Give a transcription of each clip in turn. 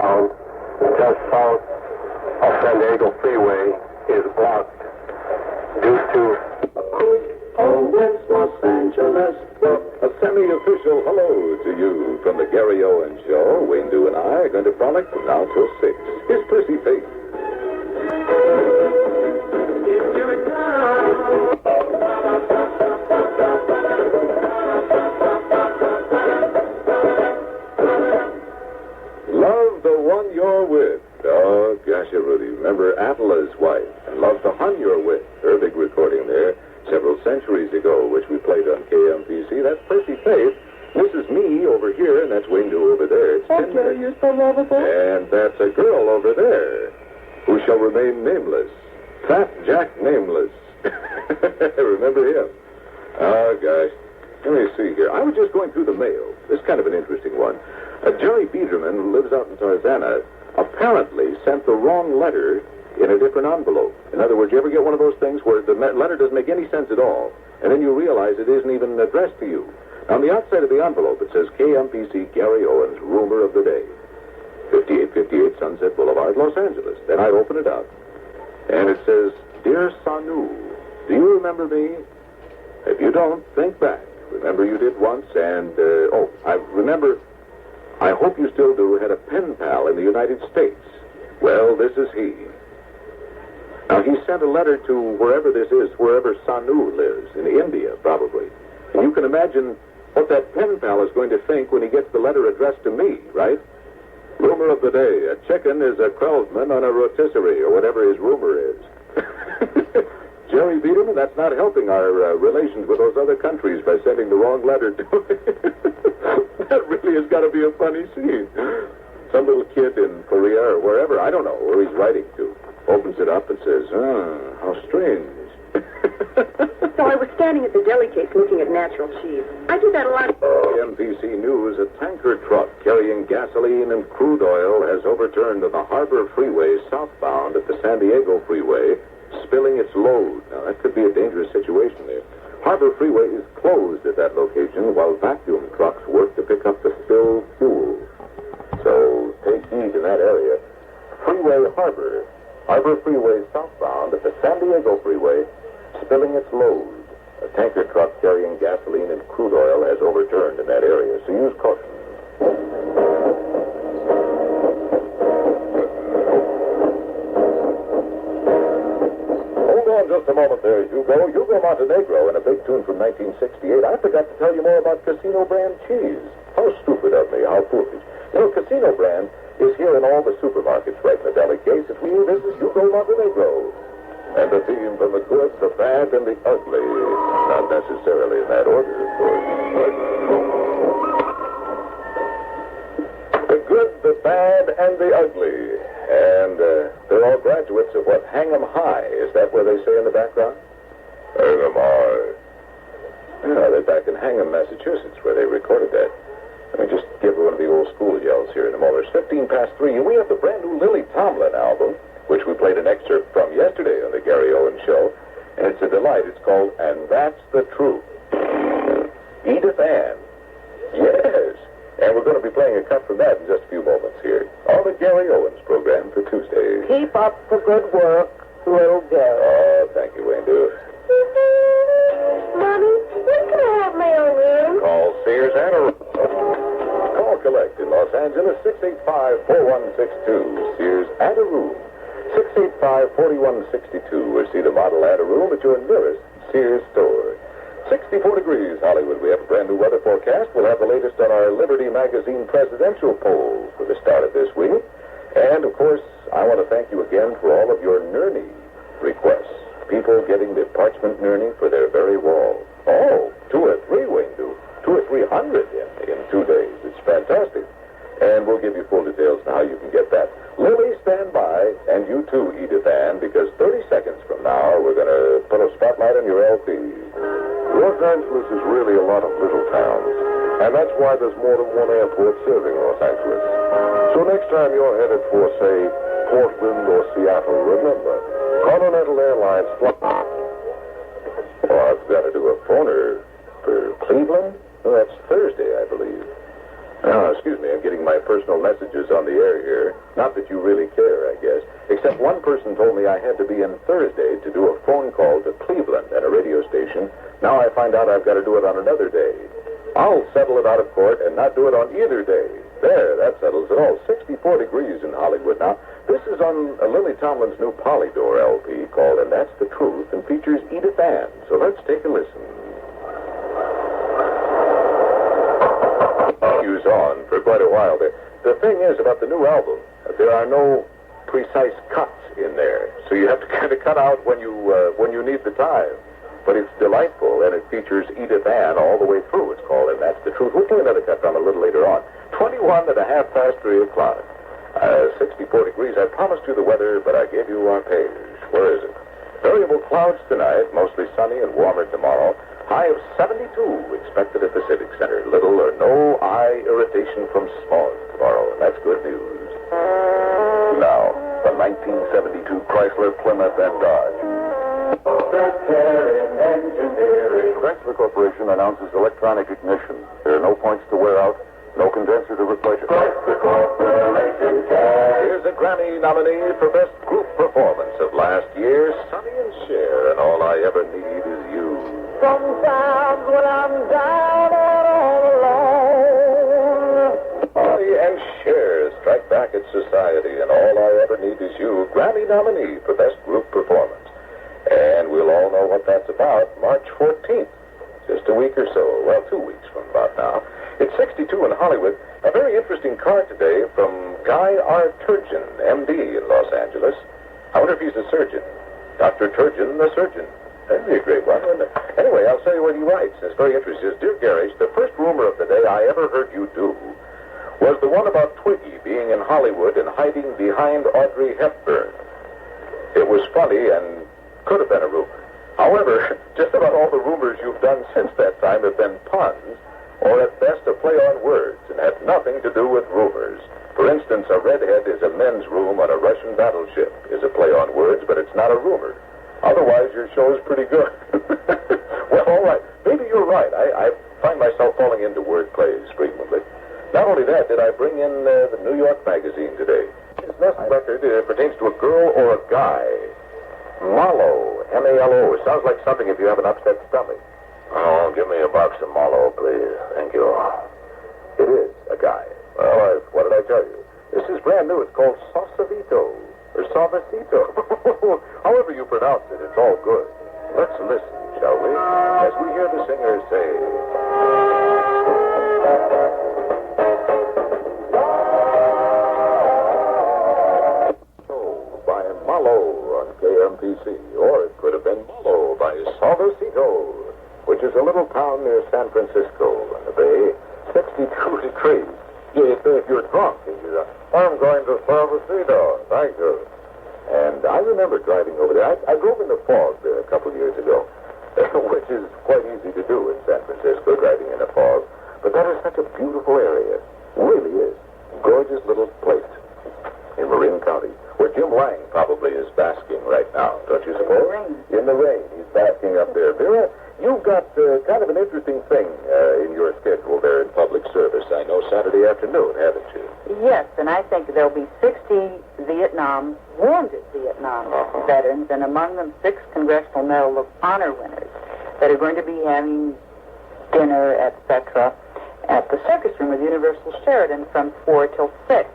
southbound just south of San Diego Freeway is blocked due to Los Angeles. A semi-official hello to you from the Gary Owens Show. Wayne Dew and I are going to frolic from now till 6. Here's Percy Faith. Love the one you're with. Oh, gosh, Rudy. Remember Atla's wife and Love the Hun you're with. Her big recording there several centuries ago, which we played on KMPC. That's Percy Faith. This is me over here, and that's Wayne Dew over there. It's okay, you're so lovable. And that's a girl over there who shall remain nameless. Fat Jack Nameless. Remember him? Oh, gosh. Let me see here. I was just going through the mail. This is kind of an interesting one. Jerry Biederman, who lives out in Tarzana, apparently sent the wrong letter in a different envelope. In other words, you ever get one of those things where the letter doesn't make any sense at all, and then you realize it isn't even addressed to you? On the outside of the envelope, it says KMPC Gary Owens, rumor of the day. 5858 Sunset Boulevard, Los Angeles. Then I open it up, and it says, Dear Sanu, do you remember me? If you don't, think back. Remember you did once, and, I hope you still do, had a pen pal in the United States. Well, this is he. Now, he sent a letter to wherever this is, wherever Sanu lives, in India, probably. And you can imagine what that pen pal is going to think when he gets the letter addressed to me, right? Rumor of the day, a chicken is a Kreltman on a rotisserie, or whatever his rumor is. Jerry Biederman, that's not helping our relations with those other countries by sending the wrong letter to me. That really has got to be a funny scene. Some little kid in Korea or wherever, I don't know, where he's writing to, opens it up and says, how strange. So I was standing at the deli case looking at natural cheese. I do that a lot. NBC News, a tanker truck carrying gasoline and crude oil has overturned on the Harbor Freeway southbound at the San Diego Freeway, spilling its load. Now, that could be a dangerous situation there. Harbor Freeway is closed at that location while vacuum trucks work to pick up the spilled fuel. So take heed in that area. Freeway Harbor. Harbor Freeway southbound at the San Diego Freeway, spilling its load. A tanker truck carrying gasoline and crude oil has overturned in that area, so use caution. Hold on just a moment there, Hugo. Hugo Montenegro in a big tune from 1968. I forgot to tell you more about Casino Brand cheese. How stupid of me, how foolish. You know, Casino Brand is here in all the supermarkets right in the deli case. It's me, this is Hugo Montenegro. And the theme from the good, the bad, and the ugly. Not necessarily in that order, of course. The good, the bad, and the ugly. And they're all graduates of what? Hang 'em High. Is that where they say in the background? Hang 'em High. Yeah, they're back in Hingham, Massachusetts, where they recorded that. Let me just give one of the old school yells here in a moment. It's 15 past 3, and we have the brand new Lily Tomlin album, which we played an excerpt from yesterday on the Gary Owens Show, and it's a delight. It's called And That's the Truth. Edith Ann. Yes. And we're going to be playing a cut from that in just a few moments here on the Gary Owens program for Tuesday. Keep up the good work, little Gary. Oh, thank you, Wayne. Do it. Mommy, when can I have my own room? Call Sears and Call Collect in Los Angeles, 685-4162. Sears and a room. 685-4162, or see the model and a room at your nearest Sears store. 64 degrees, Hollywood. We have a brand new weather forecast. We'll have the latest on our Liberty Magazine presidential poll for the start of this week. And, of course, I want to thank you again for all of your Nurney requests. People getting the parchment Nurney for their very wall. Oh, 2 or 3, Wayne do. 2 or 300 in 2 days. It's fantastic. And we'll give you full details on how you can get that. Lily, stand by, and you too, Edith Ann, because 30 seconds from now, we're going to put a spotlight on your LP. Los Angeles is really a lot of little towns, and that's why there's more than one airport serving Los Angeles. So next time you're headed for, say, Portland or Seattle, remember, Continental Airlines flight. Oh, I've got to do a phoner for Cleveland. Well, that's Thursday, I believe. Oh, excuse me, I'm getting my personal messages on the air here. Not that you really care, I guess. Except one person told me I had to be in Thursday to do a phone call to Cleveland at a radio station. Now I find out I've got to do it on another day. I'll settle it out of court and not do it on either day. There, that settles it all. 64 degrees in Hollywood now. This is on Lily Tomlin's new Polydor LP called And That's the Truth and features Edith Ann. So let's take a listen. Use on for quite a while there. The thing is about the new album, there are no precise cuts in there, so you have to kind of cut out when you need the time. But it's delightful, and it features Edith Ann all the way through. It's called And That's the Truth. We'll play another cut from a little later on. 21 at 3:30 o'clock. 64 degrees. I promised you the weather, but I gave you our page. Where is it? Variable clouds tonight, mostly sunny and warmer tomorrow. High of 72 expected at the Civic Center. Little or no eye irritation from smog tomorrow, and that's good news. Now, the 1972 Chrysler, Plymouth, and Dodge. Chrysler Corporation announces electronic ignition. There are no points to wear out, no condenser to replace it. Chrysler Corporation cares. Here's a Grammy nominee for Best Group Performance of last year, Sonny and Cher, and All I Ever Need Is You. Sometimes when I'm down and all alone, Sonny and Cher strike back at society, and All I Ever Need Is You, Grammy nominee for Best Group Performance. And we'll all know what that's about, March 14th, just a week or so, well, 2 weeks from about now. It's 62 in Hollywood. A very interesting card today from Guy R. Turgeon, M.D. in Los Angeles. I wonder if he's a surgeon. Dr. Turgeon, the surgeon. That'd be a great one, wouldn't it? Anyway, I'll tell you what he writes. It's very interesting. He says, Dear Garage, the first rumor of the day I ever heard you do was the one about Twiggy being in Hollywood and hiding behind Audrey Hepburn. It was funny and could have been a rumor. However, just about all the rumors you've done since that time have been puns, or at best a play on words, and have nothing to do with rumors. For instance, a redhead is a men's room on a Russian battleship is a play on words, but it's not a rumor. Otherwise, your show is pretty good. Well, all right. Maybe you're right. I find myself falling into word plays frequently. Not only that, did I bring in the New York Magazine today. This next record pertains to a girl or a guy. Malo, M-A-L-O. It sounds like something if you have an upset stomach. Oh, give me a box of Malo, please. Thank you. It is a guy. Well, what did I tell you? This is brand new. It's called Sausalito, or Salvacito. However you pronounce it, it's all good. Let's listen, shall we? As we hear the singer say... by Malo on KMPC, or it could have been Malo by Salvacito, which is a little town near San Francisco in the Bay, 62 degrees. If you're drunk, I'm going to Salvacito. Thank you. And I remember driving over there. I drove in the fog there a couple of years ago, which is quite easy to do in San Francisco, driving in a fog. But that is such a beautiful area. Really is. Gorgeous little place in Marin County, where Jim Lang probably is basking right now, don't you suppose? In the rain. He's basking up there. Vera, you've got kind of an interesting thing in your schedule there in public service. I know Saturday afternoon, haven't you? Yes, and I think there'll be 60 wounded Vietnam veterans, and among them 6 Congressional Medal of Honor winners that are going to be having dinner, etc., at the Circus Room of Universal Sheridan from 4 till 6.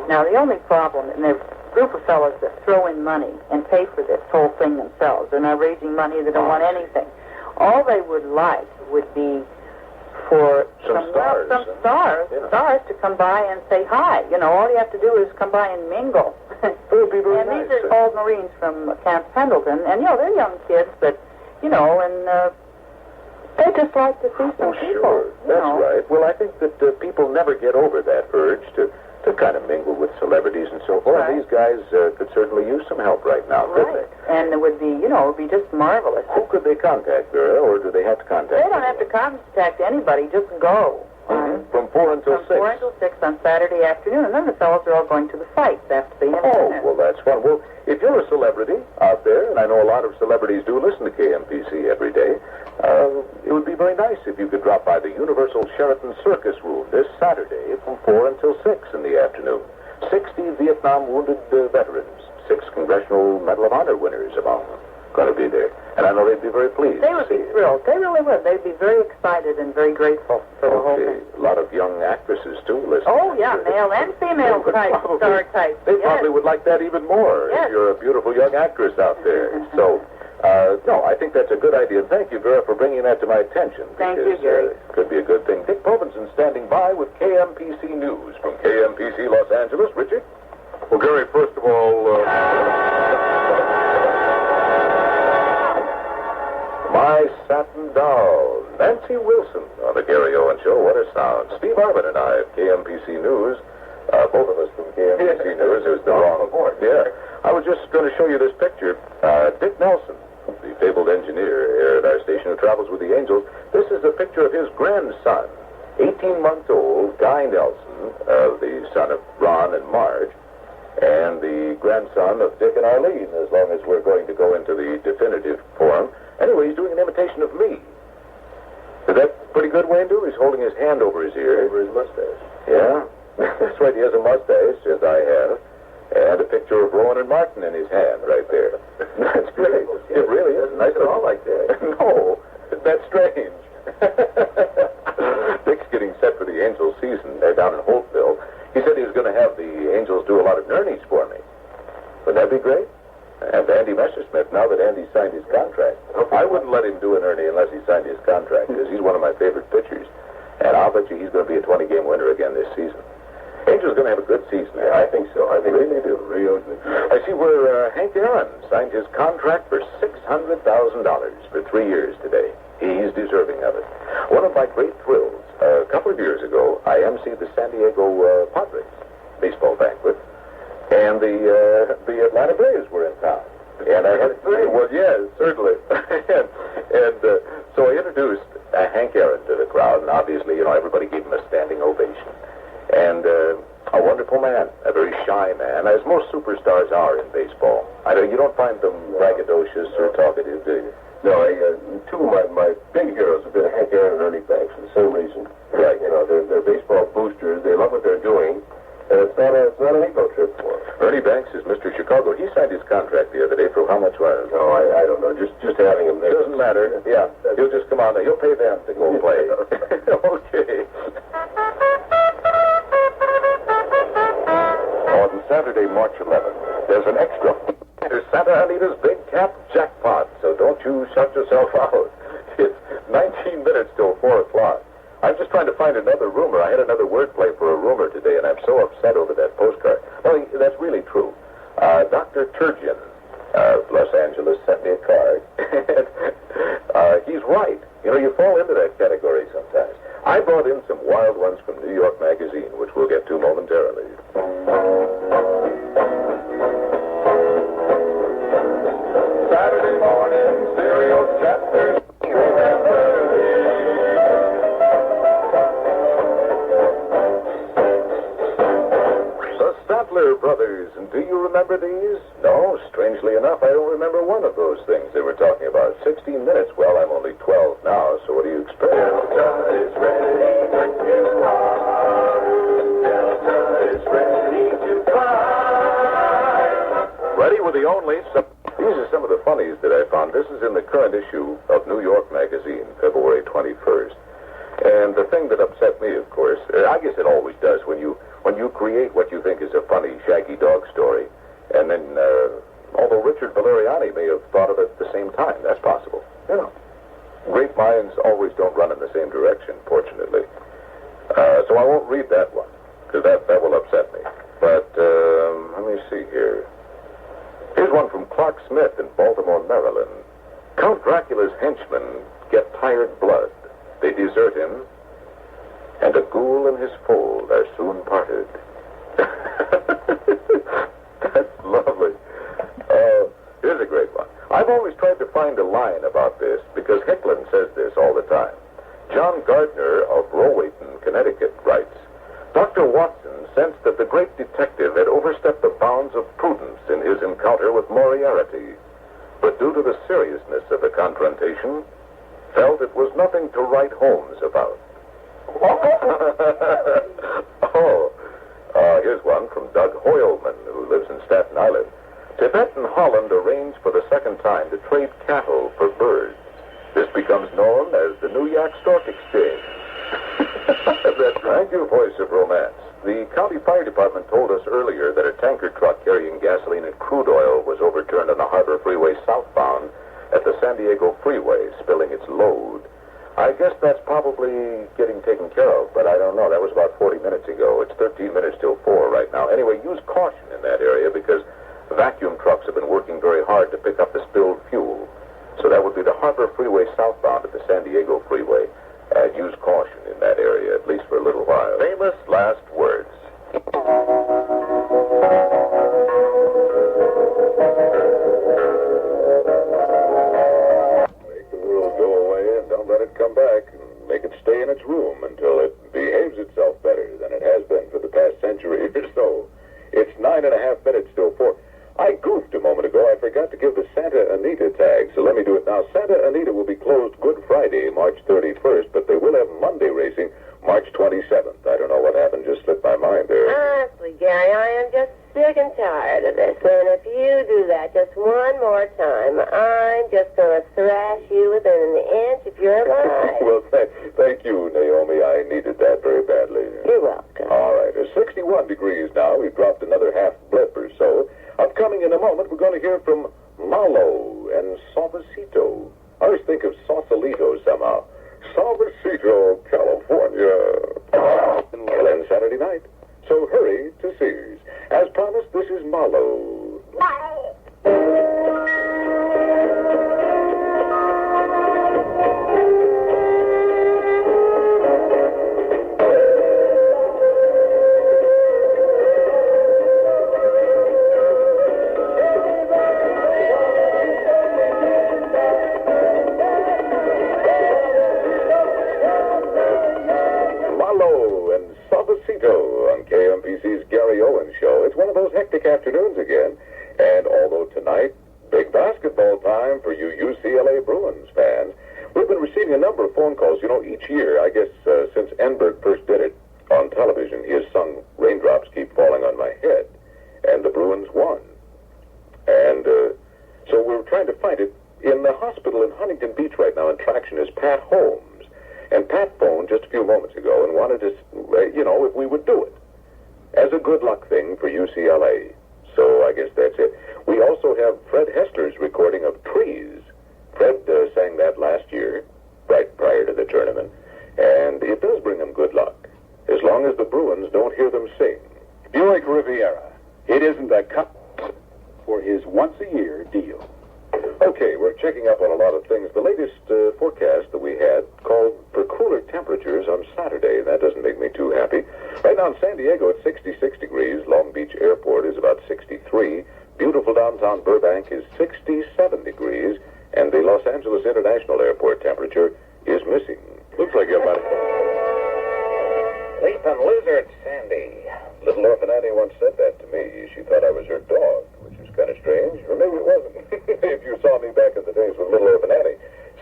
Now, the only problem, and there's a group of fellows that throw in money and pay for this whole thing themselves. They're not raising money. They don't want anything. All they would like would be for some stars to come by and say hi. You know, all you have to do is come by and mingle. It would be very nice. These are old Marines from Camp Pendleton, and, you know, they're young kids, but, you know, and they just like to see some people. Sure. That's right. Well, I think that people never get over that urge to kind of mingle with celebrities and so forth. Right. These guys could certainly use some help right now, couldn't they? And it would be, you know, it would be just marvelous. Who could they contact, Vera, or do they have to contact They don't have to contact anybody, just go. From 4 until From 6. 4 until 6 on Saturday afternoon. And then the fellows are all going to the fights after they have Oh, dinner. well, that's fun. Well, if you're a celebrity out there, and I know a lot of celebrities do listen to KMPC every day, it would be very nice if you could drop by the Universal Sheraton Circus Room this Saturday from 4 until 6 in the afternoon. 60 Vietnam wounded veterans, 6 Congressional Medal of Honor winners among them, going to be there. And I know they'd be very pleased. They would be thrilled. They really would. They'd be very excited and very grateful for the whole thing. A lot of young actresses, too, listening. Oh, yeah, male and female type, star types. They Yes. probably would like that even more Yes. if you're a beautiful young actress out there. So, no, I think that's a good idea. Thank you, Vera, for bringing that to my attention. Thank you, because, Jerry. It could be a good thing. Dick Povinson standing by with KMPC News from KMPC Los Angeles. Richard? Well, Gary, first of all, My Satin Doll, Nancy Wilson on the Gary Owen Show. What a sound. Steve Arvin and I at KMPC News, both of us from KMPC News. It was the wrong board. Yeah. I was just going to show you this picture. Dick Nelson, the fabled engineer here at our station who travels with the Angels. This is a picture of his grandson, 18-month-old Guy Nelson, the son of Ron and Marge, and the grandson of Dick and Arlene, as long as we're going to go into the definitive form. Anyway, he's doing an imitation of me. Is that pretty good, Wayne? He's holding his hand over his ear. over his mustache. Yeah, that's right. He has a mustache, as I have, and a picture of Rowan and Martin in his hand right there. That's great. It really is. Nice at all like that. No, that's strange. Dick's getting set for the Angels season. They're down in Holtville. He said he was going to have the Angels do a lot of journeys for me. Wouldn't that be great? And Andy Messersmith, now that Andy signed his contract. I wouldn't let him do an Ernie unless he signed his contract, because he's one of my favorite pitchers. And I'll bet you he's going to be a 20-game winner again this season. Angels going to have a good season. Yeah, I think so. I think really do. Real good. I see where Hank Aaron signed his contract for $600,000 for 3 years today. He's deserving of it. One of my great thrills, a couple of years ago, I emceed the San Diego Padres baseball banquet, and the Atlanta Braves were in town. And I had well, yes, certainly. and so I introduced Hank Aaron to the crowd, and obviously, everybody gave him a standing ovation. And a wonderful man, a very shy man, as most superstars are in baseball. I know you don't find them braggadocious or talkative, do you? No, two of my big heroes have been Hank Aaron and Ernie Banks for the same reason. Right. They're baseball boosters. They love what they're doing, and it's not an ego trip for them. Ernie Banks is Mr. Chicago. He signed his contract the other day for how much was it? No, I don't know. Just having him there. Doesn't matter. Yeah, he'll just come on. He'll pay them to go play. Okay. On Saturday, March 11th, there's an extra. There's Santa Anita's Big Cap Jackpot, so don't you shut yourself out. It's 19 minutes till 4 o'clock. I'm just trying to find another rumor. I had another wordplay for a rumor today, and I'm so upset over that postcard. Well, that's really true. Dr. Turgeon of Los Angeles sent me a card. He's right. You fall into that category sometimes. I brought in some wild ones from New York Magazine, which we'll get to momentarily. Saturday morning, serial chapters. The Statler Brothers, and do you remember these? No, strangely enough, I don't remember one of those things they were talking about. 16 minutes, well, I'm only 12 now, so what do you expect? Delta is ready to fly. Delta is ready to fly. Ready with the only... These are some of the funnies that I found. This is in the current issue of New York Magazine, February 21st. And the thing that upset me, of course, I guess it always does when you create what you think is a funny Shaggy Dog story, and then, although Richard Valeriani may have thought of it at the same time, that's possible. Great minds always don't run in the same direction, fortunately. So I won't read that one, because that will upset me. But, let me see here. Here's one from Clark Smith in Baltimore, Maryland. Count Dracula's henchmen get tired blood. They desert him, and a ghoul and his fold are soon parted. That's lovely. Here's a great one. I've always tried to find a line about this, because Hicklin says this all the time. John Gardner of Rowayton, Connecticut, writes, Dr. Watson sensed that the great detective had overstepped the bounds of prudence in his encounter with Moriarty, but due to the seriousness of the confrontation, felt it was nothing to write homes about. Here's one from Doug Hoyleman, who lives in Staten Island. Tibet and Holland arranged for the second time to trade cattle for birds. This becomes known as the New York Stock Exchange. That's right. Thank you, Voice of Romance. The county fire department told us earlier that a tanker truck carrying gasoline and crude oil was overturned on the Harbor Freeway southbound at the San Diego Freeway, spilling its load. I guess that's probably getting taken care of, but I don't know. That was about 40 minutes ago. It's 13 minutes till 4 right now. Anyway, use caution in that area because vacuum trucks have been working very hard to pick up the spilled fuel. So that would be the Harbor Freeway southbound at the San Diego Freeway. Use caution in that area, at least for a little while. Famous last words. Make the world go away and don't let it come back. Make it stay in its room until it behaves itself better than it has been for the past century or so. It's 9.5 minutes till 4. I goofed a moment ago. I forgot to give the Santa Anita tag, so let me do it now. Santa Anita will be closed Good Friday, March 31st, but they will have Monday racing March 27th. I don't know what happened. Just slipped my mind there. Honestly, Gary, I am just sick and tired of this. And if you do that just one more time, I'm just going to thrash you within an inch of your life. Well, thank you, Naomi. I needed that very badly. You're welcome. All right. It's 61 degrees now. We've dropped another half blip or so. Upcoming in a moment, we're going to hear from Malo and Suavecito. I always think of Sausalito somehow. Suavecito, California. And Saturday night. So hurry to Sears. As promised, this is Malo. On KMPC's Gary Owens Show. It's one of those hectic afternoons again, and although tonight, big basketball time for you UCLA Bruins fans, we've been receiving a number of phone calls. You know, each year, I guess since Enberg first did it on television, he has sung Raindrops Keep Falling on My Head, and the Bruins won. And so we're trying to find it. In the hospital in Huntington Beach right now in traction is Pat Holmes. And Pat phoned just a few moments ago and wanted us, if we would do it as a good luck thing for UCLA. So I guess that's it. We also have Fred Hessler's recording of Trees. Fred sang that last year, right prior to the tournament, and it does bring him good luck, as long as the Bruins don't hear them sing. Buick Riviera. It isn't a cut for his once-a-year deal. Okay, we're checking up on a lot of things. The latest forecast that we had called for cooler temperatures on Saturday. That doesn't make me too happy. Right now in San Diego, it's 66 degrees. Long Beach Airport is about 63. Beautiful downtown Burbank is 67 degrees. And the Los Angeles International Airport temperature is missing. Looks like everybody... Leaping lizard, Sandy. Little Orphan Annie once said that to me. She thought I was her dog, which is kind of strange. Or maybe it wasn't. If you saw me back in the days with Little Orphan Annie.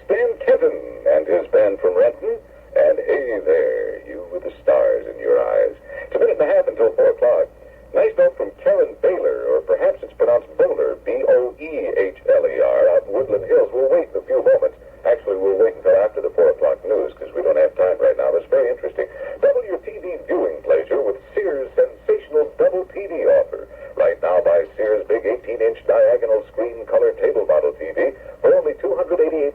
Stan Kenton and his band from Renton. And hey there, you with the stars in your eyes. It's a minute and a half until 4 o'clock. Nice note from Karen Baylor, or perhaps it's pronounced Bowler, B-O-E-H-L-E-R, out in Woodland Hills. We'll wait in a few moments. Actually, we'll wait until after the 4 o'clock news, because we don't have time right now. It's very interesting. Double your TV viewing pleasure with Sears' sensational double TV offer. Right now, buy Sears' big 18-inch diagonal screen color table model TV for only $288.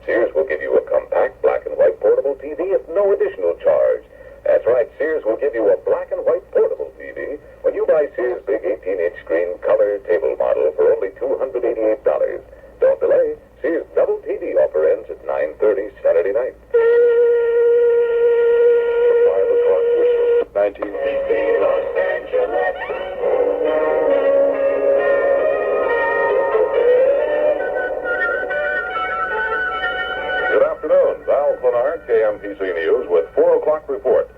Sears will give you a compact black and white portable TV at no additional charge. That's right, Sears will give you a black and white portable TV when you buy Sears' big 18-inch screen color table model for only $288. Don't delay. Sears' double TV offer ends at 9:30 Saturday night. 5 o'clock whistle, 19. Los Angeles. Good afternoon. Val Clenard, KMPC News, with 4 o'clock report.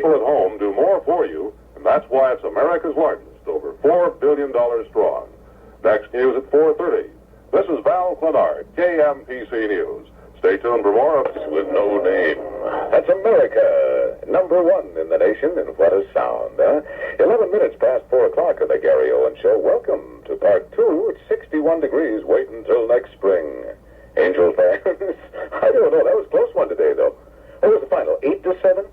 people at home do more for you, and that's why it's America's largest, over $4 billion strong. Next news at 4:30. This is Val Clenard, KMPC News. Stay tuned for more of With No Name. That's America, number one in the nation, and what a sound, huh? 11 minutes past 4 o'clock on the Gary Owen Show. Welcome to part 2. It's 61 degrees. Wait until next spring. Angel fans, I don't know. That was a close one today, though. What was the final, 8-7?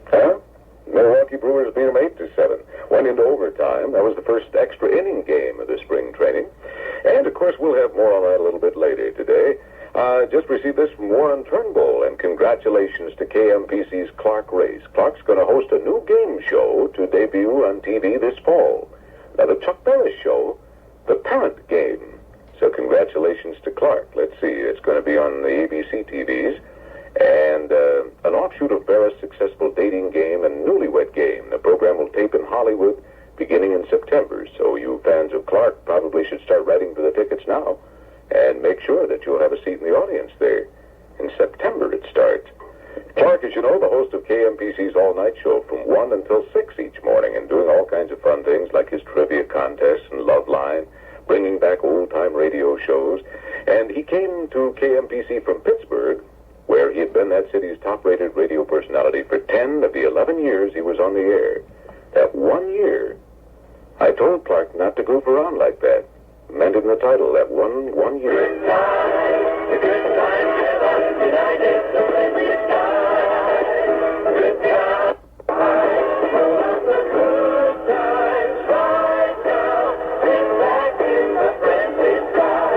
Huh? Milwaukee Brewers beat them 8-7. Went into overtime. That was the first extra inning game of the spring training. And, of course, we'll have more on that a little bit later today. Just received this from Warren Turnbull, and congratulations to KMPC's Clark Race. Clark's going to host a new game show to debut on TV this fall. Now, the Chuck Barris Show, the Parent Game. So congratulations to Clark. Let's see, it's going to be on the ABC TVs. And an offshoot of Barris' successful dating game and newlywed game. The program will tape in Hollywood beginning in September. So you fans of Clark probably should start writing for the tickets now. And make sure that you'll have a seat in the audience there. In September it starts. Clark, as you know, the host of KMPC's all-night show from 1 until 6 each morning, and doing all kinds of fun things like his trivia contests and Love Line, bringing back old-time radio shows. And he came to KMPC from Pittsburgh, where he had been that city's top-rated radio personality for 10 of the 11 years he was on the air. That 1 year, I told Clark not to goof around like that. Meant in the title, that one year. Good times, the good times with us united, the friendliest time. Good times, roll up the good times right now. Bring back in the friendly sky.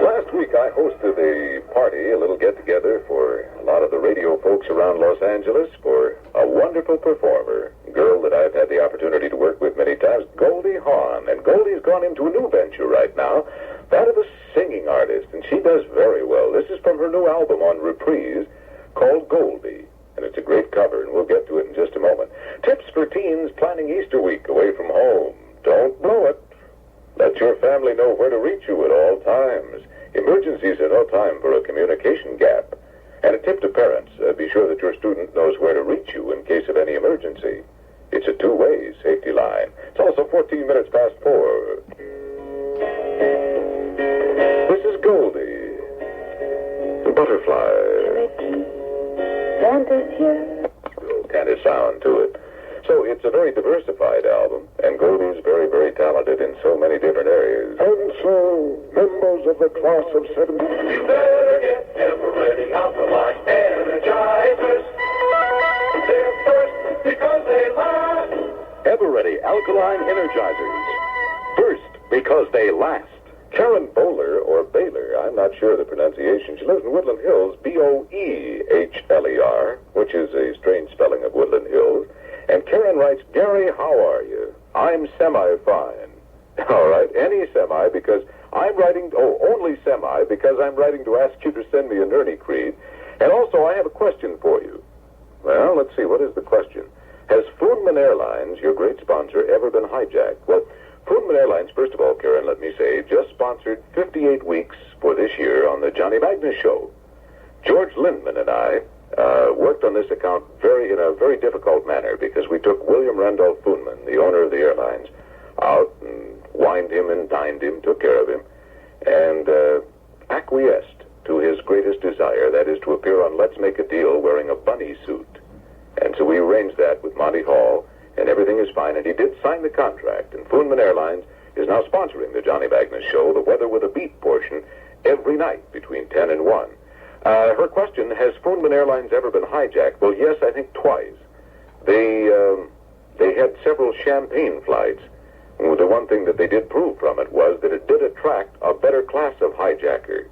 Last week I hosted a party, a little get-together for a lot of the radio folks around Los Angeles for a wonderful performer, a girl that I've had the opportunity to work with many times, Goldie Hawn. And Goldie's gone into a new venture right now, that of a singing artist, and she does very well. This is from her new album on Reprise called Goldie, and it's a great cover, and we'll get to it in just a moment. Tips for teens planning Easter week away from home. Don't blow it. Let your family know where to reach you at all times. Emergencies are no time for a communication gap. And a tip to parents, be sure that your student knows where to reach you in case of any emergency. It's a two-way safety line. It's also 14 minutes past 4. This is Goldie. The Butterfly. Santa's here. Kind of sound to it. So it's a very diversified album, and Goldie's very, very talented in so many different areas. And so, members of the class of 70... You better get Eveready Alkaline Energizers. They're first because they last. Eveready Alkaline Energizers. First because they last. Karen Bowler, or Baylor, I'm not sure of the pronunciation. She lives in Woodland Hills, Boehler, which is a strange spelling of Woodland Hills. And Karen writes, Gary, how are you? I'm semi-fine. All right, any semi, because I'm writing, only semi, because I'm writing to ask you to send me an Ernie Creed. And also, I have a question for you. Well, let's see, what is the question? Has Foodman Airlines, your great sponsor, ever been hijacked? Well, Foodman Airlines, first of all, Karen, let me say, just sponsored 58 weeks for this year on the Johnny Magnus Show. George Lindman and I worked on this account in a very difficult manner because we took William Randolph Foodman, the owner of the airlines, out and wined him and dined him, took care of him, and acquiesced to his greatest desire, that is to appear on Let's Make a Deal wearing a bunny suit. And so we arranged that with Monty Hall, and everything is fine, and he did sign the contract, and Foodman Airlines is now sponsoring the Johnny Magnus Show, the Weather with a Beat portion, every night between 10 and 1. Her question, has Foodman Airlines ever been hijacked? Well, yes, I think twice. They had several champagne flights. And the one thing that they did prove from it was that it did attract a better class of hijacker.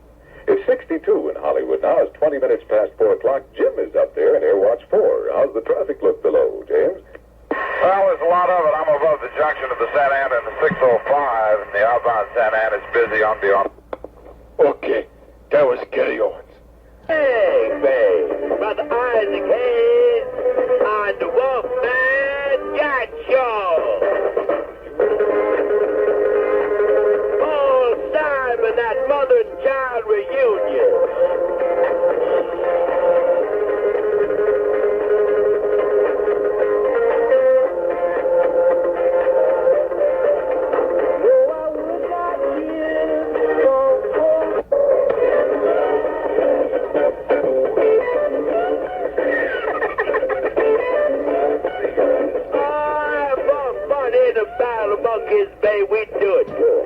It's 62 in Hollywood now. It's 20 minutes past 4 o'clock. Jim is up there in Air Watch 4. How's the traffic look below, James? Well, there's a lot of it. I'm above the junction of the Santa Ana and the 605, and the outbound Santa Ana is busy on beyond. Okay, that was Gary Owens. Hey, babe, Brother Isaac Hayes on the Wolfman Yacht Show. Paul Simon, that mother-child reunion. Americans, babe, we do it good.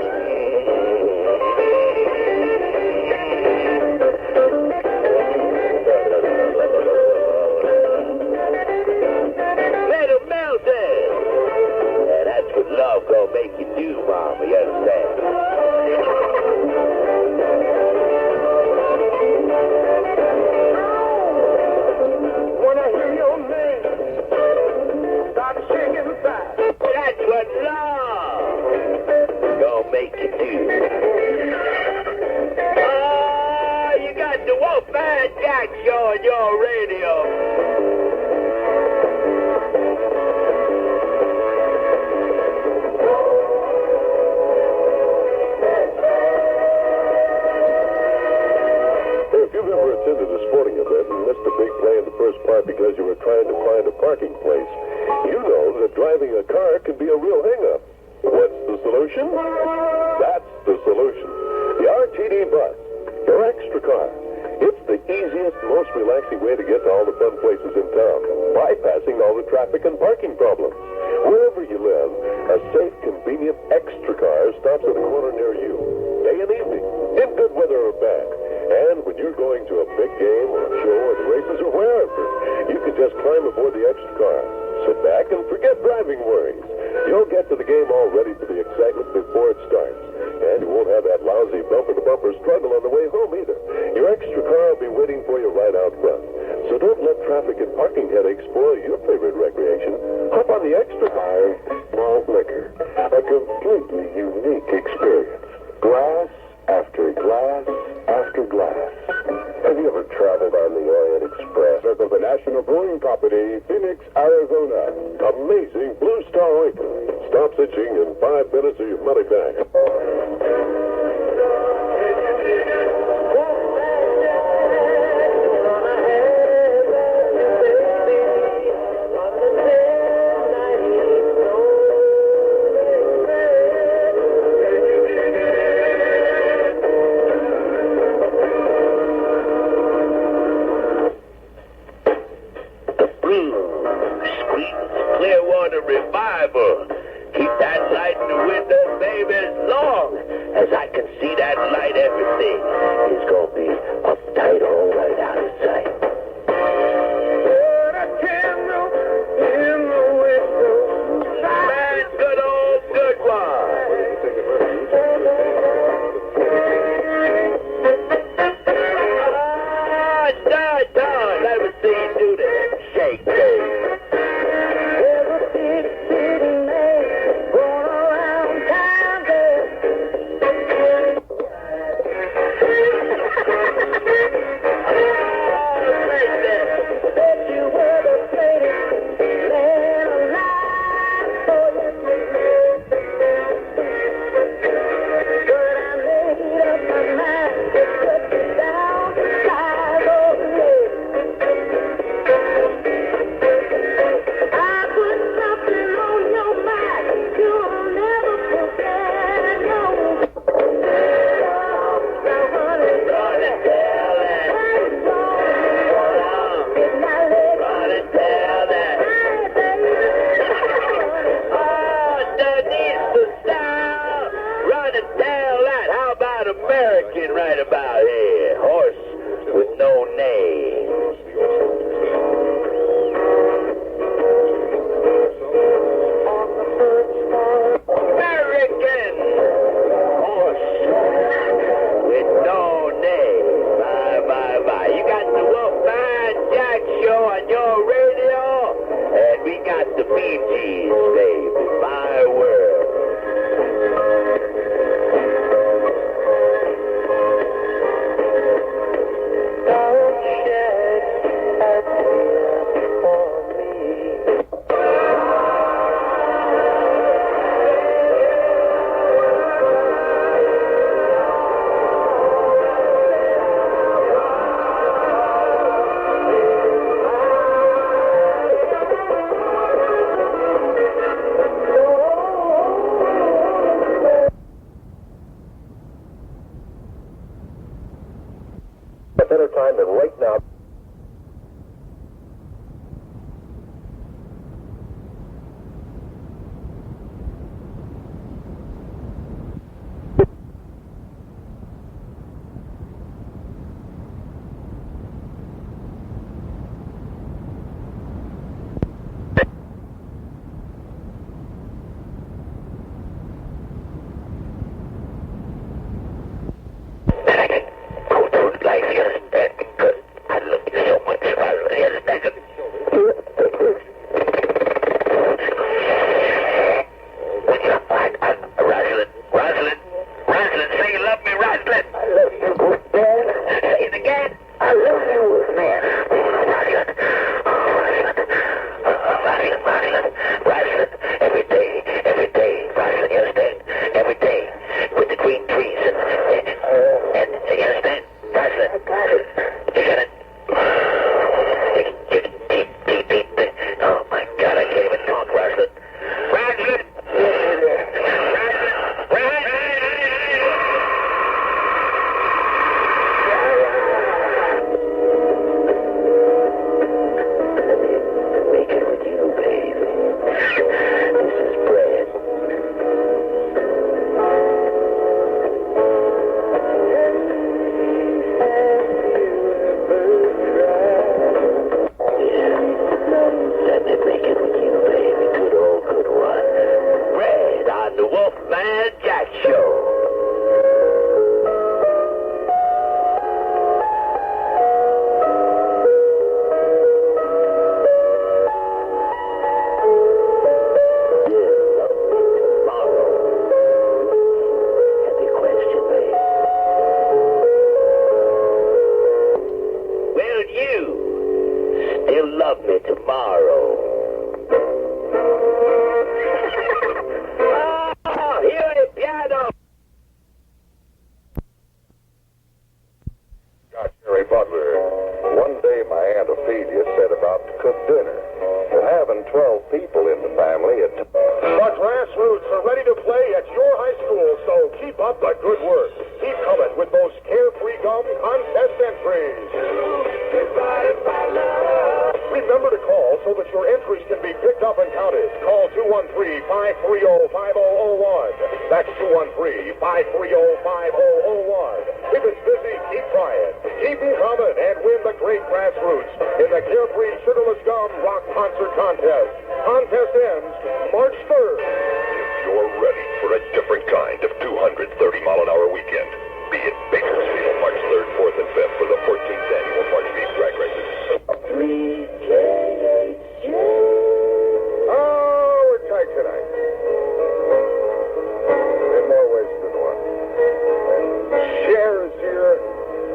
Little Melton. Yeah, that's what love gonna make you do, Mama, you understand? When I hear your name, start shaking inside. That's what love gonna make you do. Oh, you got the Wolfman Jack Show on your radio. If you've ever attended a sporting event and missed a big play in the first part because you were trying to find a parking place, you know that driving a car can be a real hang-up. What's the solution? That's the solution. The RTD Bus, your extra car. It's the easiest, most relaxing way to get to all the fun places in town, bypassing all the traffic and parking problems. Wherever you live, a safe, convenient extra car stops at a corner near you, day and evening, in good weather or bad. And when you're going to a big game or a show or the races or wherever, you can just climb aboard the extra car, sit back and forget driving worries. You'll get to the game all ready for the excitement before it starts. And you won't have that lousy bumper-to-bumper struggle on the way home either. Your extra car will be waiting for you right out front. So don't let traffic and parking headaches spoil your favorite recreation. Hop on the extra car. Malt liquor. A completely unique experience. Glass after glass after glass. Have you ever traveled on the Orient Express? Of the National Brewing Company, Phoenix, Arizona. Amazing Blue Star Wafer. Stops itching in 5 minutes or your money back. Clearwater Revival. Keep that light in the window, baby, as long as I can see that light, everything is going to be uptight all right out of sight. Put a candle in the window. Man, good old good one. Ah, Don, let me see you do that. Shake, baby. American right about here. Horse with no name. American horse with no name. Bye. You got the Wolfman Jack Show on your radio, and we got the Bee Gees, baby. My world. 12 people in the family. The grassroots are ready to play at your high school, so keep up the good work. Keep coming with those Carefree Gum contest entries. Remember to call so that your entries can be picked up and counted. Call 213-530-5001. That's 213-530-5001. If it's busy, keep trying. Keep them coming and win the great grassroots in the Carefree Sugarless Gum Rock Concert Contest. Contest ends March 3rd. If you're ready for a different kind of 230-mile-an-hour weekend, be it Bakersfield, March 3rd, 4th, and 5th for the 14th annual March Beat Drag Races. Oh, we're tight tonight. In more ways than one. And Cher is here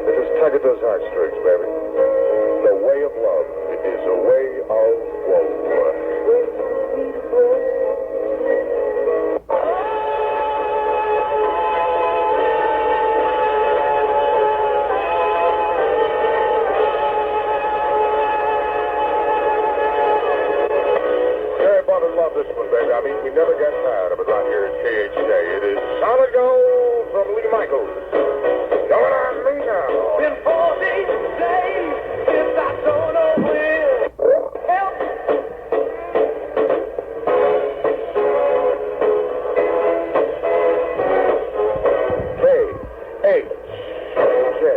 to just tug at those heartstrings, baby. The way of love. It is a way of woe. Love this one, baby. I mean, we never get tired of it right here at KHJ. It is Solid Gold from Lee Michaels. Going on me now. Been 4 days since I don't know where. Help! KHJ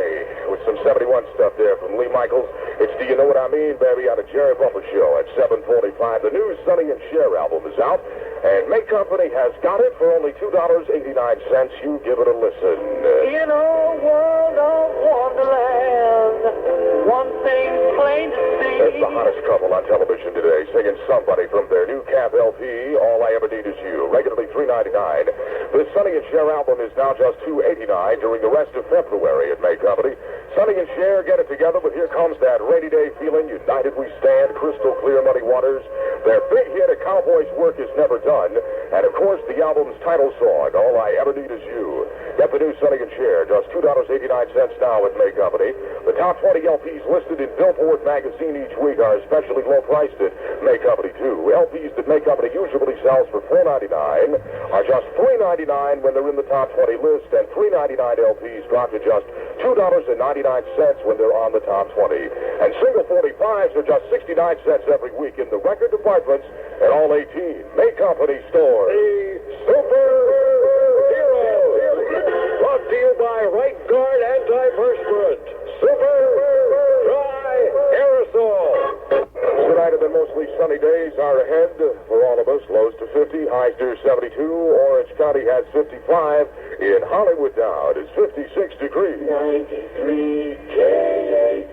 with some 71 stuff there from Lee Michaels. It's Do You Know What I Mean, baby, on the Jerry Butler Show at 7:45. The new Sonny and Cher album is out, and May Company has got it for only $2.89. You give it a listen. In a world of wonderland, one thing's plain to see. That's the hottest couple on television today, singing Somebody from their new Cap LP, All I Ever Need Is You, regularly $3.99. The Sonny and Cher album is now just $2.89 during the rest of February at May Company. Sonny and Cher get it together with Here Comes That Rainy Day Feeling, United We Stand, Crystal Clear Muddy Waters. Their big hit, A Cowboy's Work Is Never Done, and of course the album's title song, All I Ever Need Is You. Get the new Sonny and Cher, just $2.89 now at May Company. The top 20 LPs listed in Billboard magazine each week are especially low priced at May Company too. LPs that May Company usually sells for $4.99 are just $3.99 when they're in the top 20 list, and $3.99 LPs drop to just $2.99 when they're on the top 20. And single 45s are just 69 cents every week in the record departments at all 18 May Company stores. The Super Hero. Brought to you by Right Guard Antiperspirant. Super Dry Aerosol. Tonight have been mostly sunny days are ahead for all of us. Lows to 50, highs near 72. Orange County has 55. In Hollywood now, it is 56 degrees. 93 KHJ.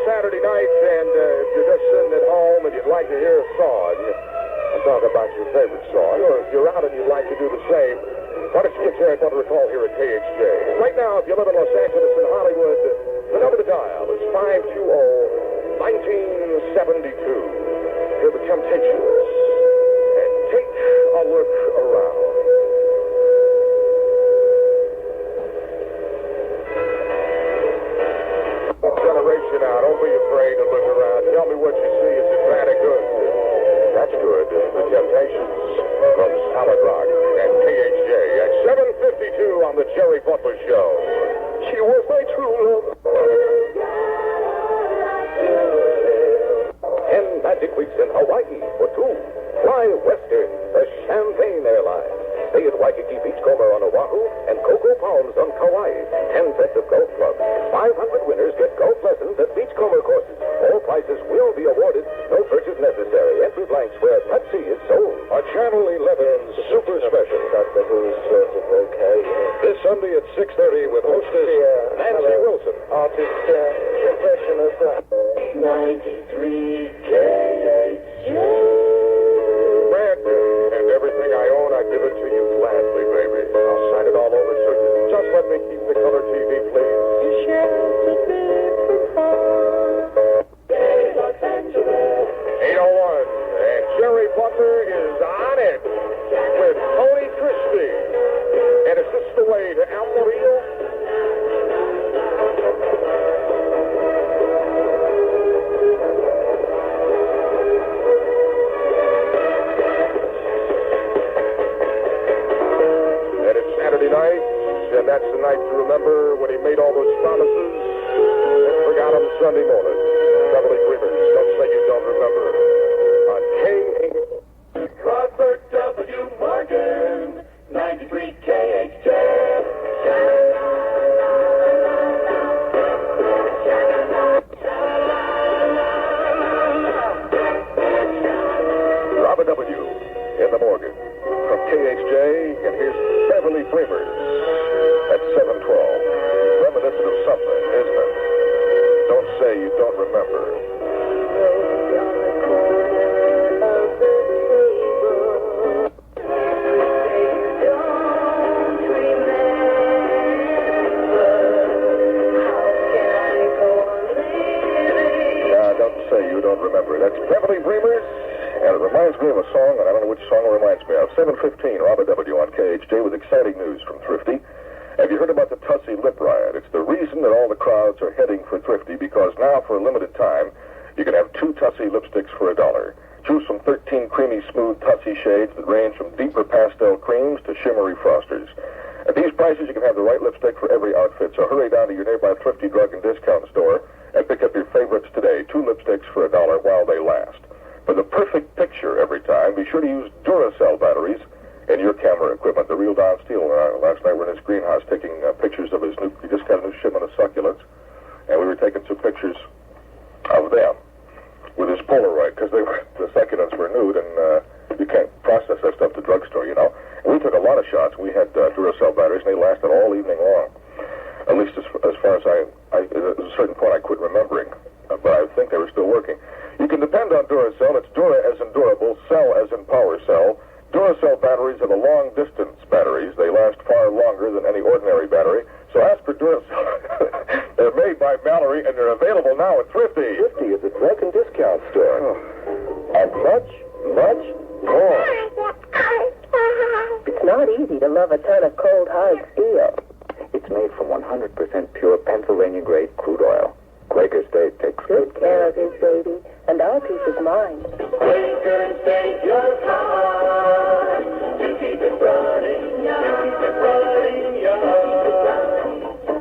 Saturday night, and if you're just sitting at home and you'd like to hear a song, I'm talking about your favorite song, or if you're out and you'd like to do the same, why don't you give Jerry Butler a call here at KHJ? Right now, if you live in Los Angeles and Hollywood, the number to dial is 520-1972. Hear the Temptations, and take a look around. Generation now, don't be afraid to look around. Tell me what you see. Is it bad or good? That's good. The Temptations from Solid Rock and KHJ at 7:52 on the Jerry Butler Show. She was my true love. 10 magic weeks in Hawaii for 2. Fly Western, the Champagne Airline. Stay at Waikiki Beachcomber on Oahu and Coco Palms on Kauai. 10 sets of golf clubs. 500 winners get golf lessons at Beachcomber courses. All prizes will be awarded. No purchase necessary. Entry blanks where Pepsi is sold. A Channel 11 super special. This Sunday at 6:30 with hostess Nancy Wilson. Artist impression of 93 KHJ. Red, and everything I own, I give it to you gladly, baby. I'll sign it all over to you. Just let me keep the color TV, please. You sure? don't remember. Don't say you don't remember. That's Beverly Dreamers, and it reminds me of a song, and I don't know which song it reminds me of. 7:15, Robert W. on KHJ with exciting news from Thrifty. Have you heard about the Tussie Lip Riot? It's the reason that all the crowds are heading for Thrifty, because now, for a limited time, you can have 2 Tussie lipsticks for $1. Choose from 13 creamy, smooth Tussie shades that range from deeper pastel creams to shimmery frosters. At these prices, you can have the right lipstick for every outfit, so hurry down to your nearby Thrifty drug and discount store and pick up your favorites today. 2 lipsticks for $1 while they last. For the perfect picture every time, be sure to use Duracell batteries in your camera equipment. The real Don Steele last night were in his greenhouse taking pictures of his new, he just got a new shipment of succulents, and we were taking some pictures of them with his Polaroid, because the succulents were nude, and you can't process that stuff at the drugstore, you know. And we took a lot of shots. We had Duracell batteries, and they lasted all evening long. At least as far as at a certain point I quit remembering, but I think they were still working. You can depend on Duracell. It's Dura as in durable, Cell as in power cell. Duracell batteries are the long-distance batteries. They last far longer than any ordinary battery. So ask for Duracell. They're made by Mallory, and they're available now at Thrifty. Thrifty is a drug and discount store. And much, much more. It's not easy to love a ton of cold, hard steel. It's made from 100% pure Pennsylvania-grade crude oil. Quaker State takes Good care of his baby, and our peace of mind. Quaker State, your heart, to keep it running,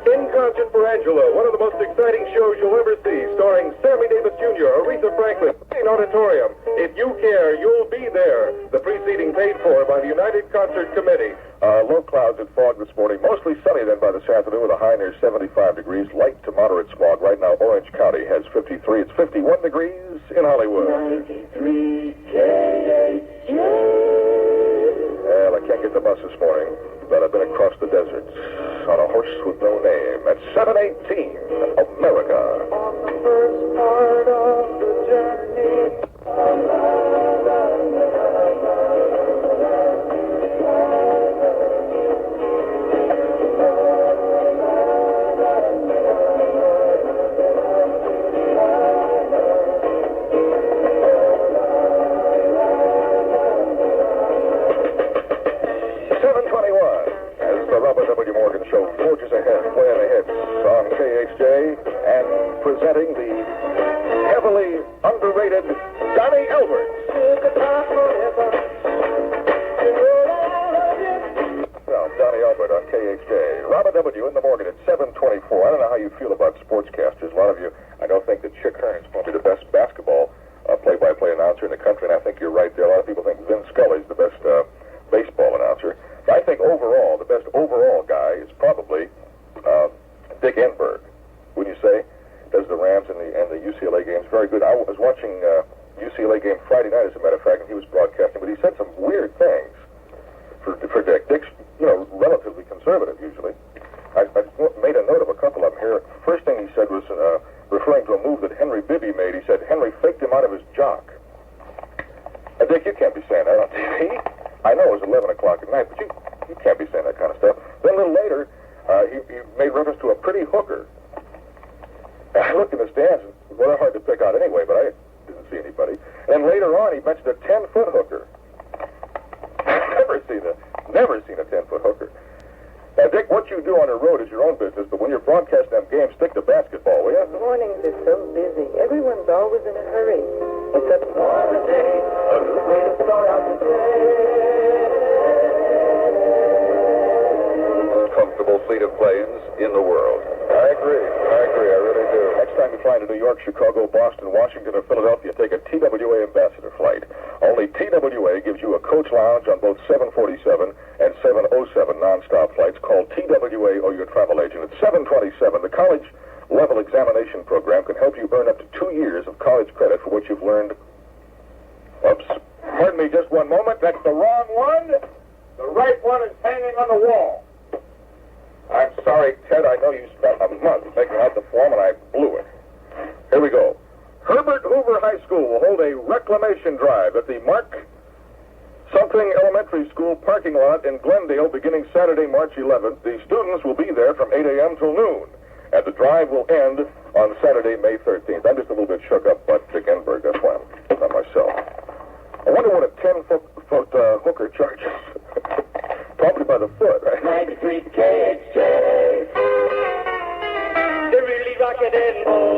Inconstant for Angela, one of the most exciting shows you'll ever see, starring Sammy Davis Jr., Aretha Franklin, in Auditorium. If you care, you'll be there. The preceding paid for by the United Concert Committee. Low clouds and fog this morning. Mostly sunny then by this afternoon with a high near 75 degrees. Light to moderate smog. Right now, Orange County has 53. It's 51 degrees in Hollywood. 93 KHJ. Well, I can't get the bus this morning, but I've been across the deserts on a horse with no name. At 7:18, America. On the first part of the journey. Forges ahead, playing the hits on KHJ, and presenting the heavily underrated Donnie Elbert. Well, Donnie Elbert on KHJ. Robert W. in the morning at 7:24. I don't know how you feel about sportscasters. A lot of you, I don't think that Chick Hearn's probably the best basketball play-by-play announcer in the country, and I think you're right there. A lot of people think Vin Scully's the best baseball announcer. I think overall, the best overall guy is probably Dick Enberg. Wouldn't you say? Does the Rams and the UCLA games very good. I was watching UCLA game Friday night, as a matter of fact, and he was broadcasting, but he said some weird things for Dick. Dick's, relatively conservative usually. I made a note of a couple of them here. First thing he said was referring to a move that Henry Bibby made. He said Henry faked him out of his jock. Dick, you can't be saying that on TV. I know it was 11 o'clock at night, but you can't be saying that kind of stuff. Then a little later, he made reference to a pretty hooker. I looked in the stands, and well, they're hard to pick out anyway, but I didn't see anybody. And then later on, he mentioned a 10-foot hooker. Never seen a 10-foot hooker. Now, Dick, what you do on the road is your own business, but when you're broadcasting them games, stick to basketball, will you? The mornings are so busy. Everyone's always in a hurry. Except for the day. A good way to start out the day. Comfortable fleet of planes in the world. I agree. I really do. Next time you fly to New York, Chicago, Boston, Washington, or Philadelphia, take a TWA Ambassador flight. Only TWA gives you a coach lounge on both 747 and 707 nonstop flights. Call TWA or your travel agent. At 727, the college level examination program can help you earn up to 2 years of college credit for what you've learned. Oops. Pardon me just one moment. That's the wrong one. The right one is hanging on the wall. I'm sorry, Ted. I know you spent a month making out the form, and I blew it. Here we go. a reclamation drive at the Mark Something Elementary School parking lot in Glendale beginning Saturday, March 11th. The students will be there from 8 a.m. till noon, and the drive will end on Saturday, May 13th. I'm just a little bit shook up, but Dick Enberg, that's why I'm not myself. I wonder what a 10-foot hooker charges. Probably by the foot, right? 93 KHJ. They really rock it in Boston.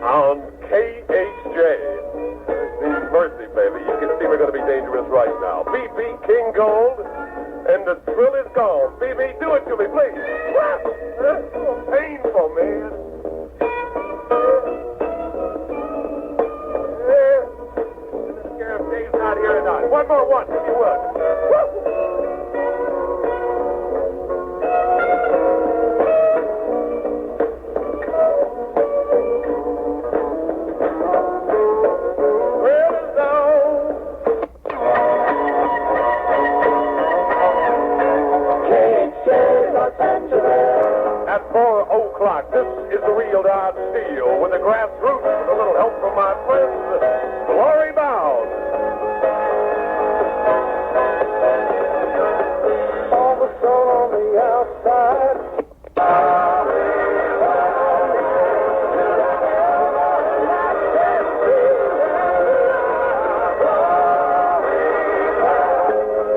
On KHJ. Mercy, baby. You can see we're going to be dangerous right now. B.B. King Gold, and the thrill is gone. B.B., do it to me, please. That's so painful, man. Sheriff Dave's not here tonight. One more one, if you would. At 4 o'clock, this is the real Dodge Steel with the grassroots with a little help from my friends, Glory Bound. All the sun on the outside.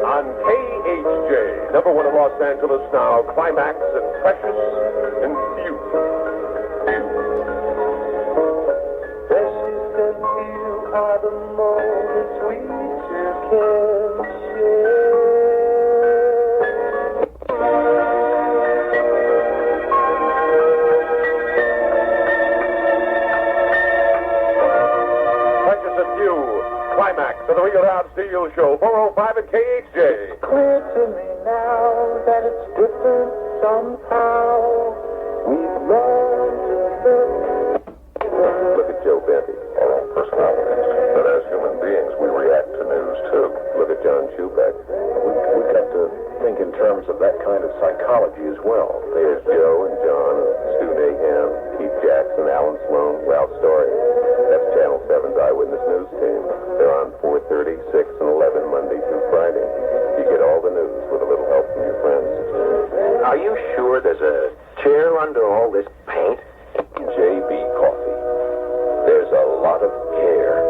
On KHJ, number one in Los Angeles now, Climax and Precious and Few. Precious and few are the moments we two can share. Precious and Few, Climax of the Real Dodge Steel Show, 405 at KHJ. Clear to me now that it's different somehow. We've learned to live. Look at Joe Benty, our own personality. But as human beings, we react to news, too. Look at John Schubeck. We've got to think in terms of that kind of psychology as well. There's Joe and John, Stu Naham, Keith Jackson, Alan Sloan, Ralph Story. That's Channel 7's Eyewitness News team. They're on 4:30, 6, and 11 Monday through Friday. You get all the news with a little help from your friends. Are you sure there's a chair under all this paint? JB Coffee. There's a lot of care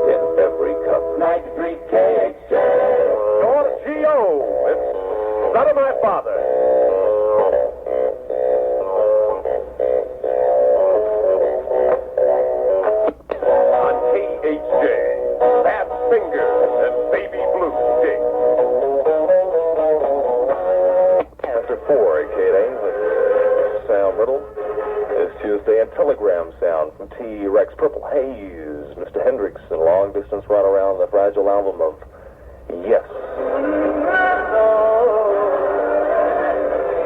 in every cup. 93 KHJ. Go on, G.O. It's son of my father. On KHJ, Bad Fingers and Baby Blue Dick. After 4 at K-Day with Sam Riddle. This Tuesday, and Telegram Sound from T-Rex, Purple Haze, Mr. Hendrix, and Long Distance Run Around the Fragile album of Yes.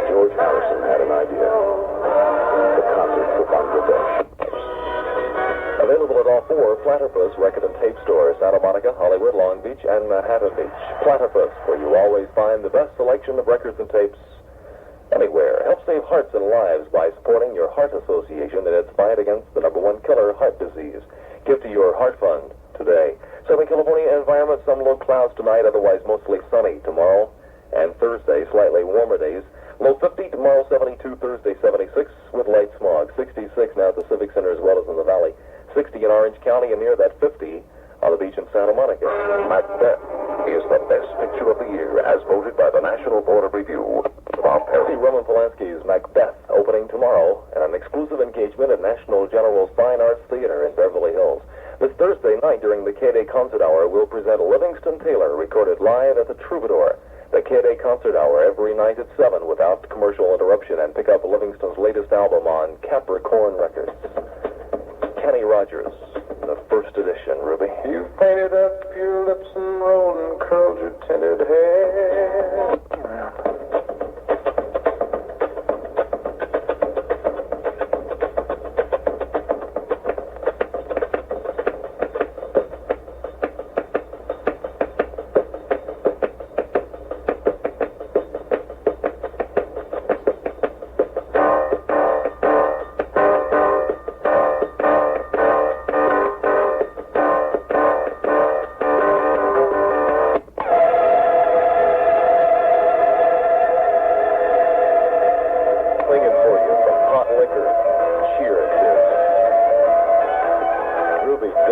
George Harrison had an idea. The concert for Bangladesh. Available at all 4 Platypus record and tape stores, Santa Monica, Hollywood, Long Beach, and Manhattan Beach. Platypus, where you always find the best selection of records and tapes anywhere. Help save hearts and lives by supporting your Heart Association in its fight against the #1 killer, heart disease. Give to your Heart Fund today. Southern California environment, some low clouds tonight, otherwise mostly sunny tomorrow and Thursday, slightly warmer days. Low 50 tomorrow, 72, Thursday 76 with light smog. 66 now at the Civic Center as well as in the Valley. 60 in Orange County and near that 50 on the beach in Santa Monica. Macbeth is the best picture of the year as voted by the National Board of Review. Bob See Roman Polanski's Macbeth opening tomorrow and an exclusive engagement at National General's Fine Arts Theater in Beverly Hills. This Thursday night during the K-Day Concert Hour, we'll present Livingston Taylor, recorded live at the Troubadour. The K-Day Concert Hour every night at 7 without commercial interruption, and pick up Livingston's latest album on Capricorn Records. Kenny Rogers, the first edition, Ruby. You painted up your lips and rolled and curled your tinted hair.